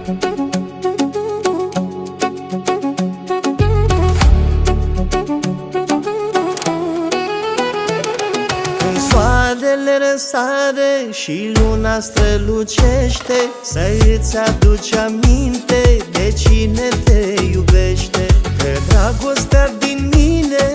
Când soarele răsare și luna strălucește, să îți aduci aminte de cine te iubește. Că dragostea din mine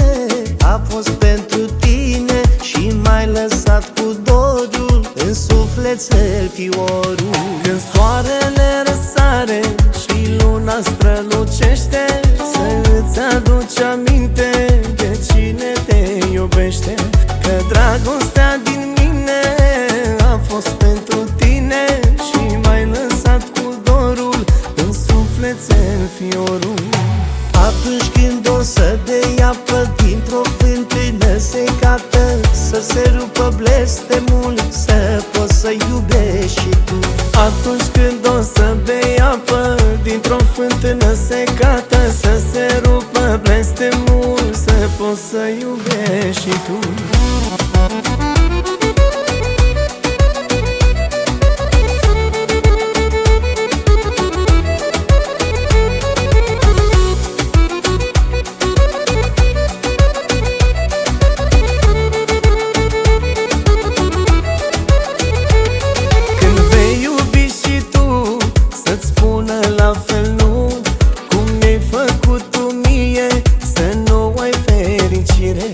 a fost pentru tine și m-ai lăsat cu dorul în sufletel fiorul. Când soarele răsare și luna strălucește, să îți aduci aminte de cine te iubește. Că dragostea din mine a fost pentru tine și m-ai lăsat cu dorul în sufletel fiorul. Atunci când o să dea apă dintr-o fântână secată, să se rupă blestemul, să poți să iubești și tu. Atunci când o să bei apă dintr-o fântână secată, să se rupă blestemul, să poți să iubești și tu. La fel nu, cum mi-ai făcut tu mie, să nu ai fericire.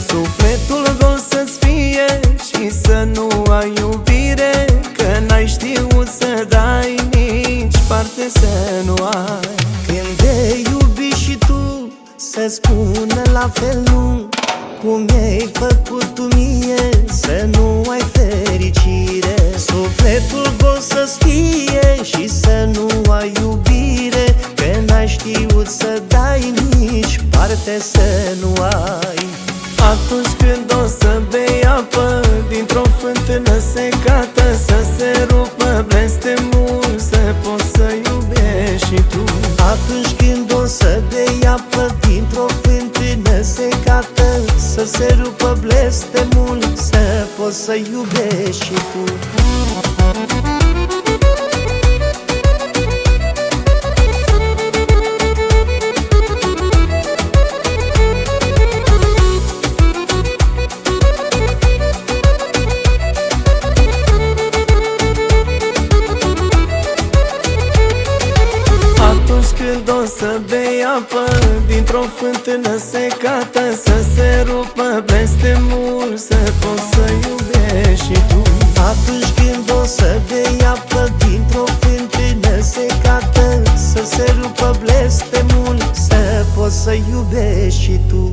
Sufletul gol să-ți fie și să nu ai iubire, că n-ai știut să dai, nici parte să nu ai. Când te iubi și tu, să spună la fel nu, cum mi-ai făcut tu mie, să nu ai fericire. Sufletul gol să-ți fie și să nu ai iubire, că n-ai știut să dai, nici parte să nu ai. Atunci când o să bei apă dintr-o fântână secată, să se rupă blestemul, să poți să iubești și tu. Atunci când o să bei apă dintr-o fântână secată, să se rupă blestemul, să poți să iubești și tu. Când o să bei apă dintr-o fântână secată, să se rupă blestemul, să poți să iubești și tu. Atunci când o să bei apă dintr-o fântână secată, să se rupă blestemul, să poți să iubești și tu.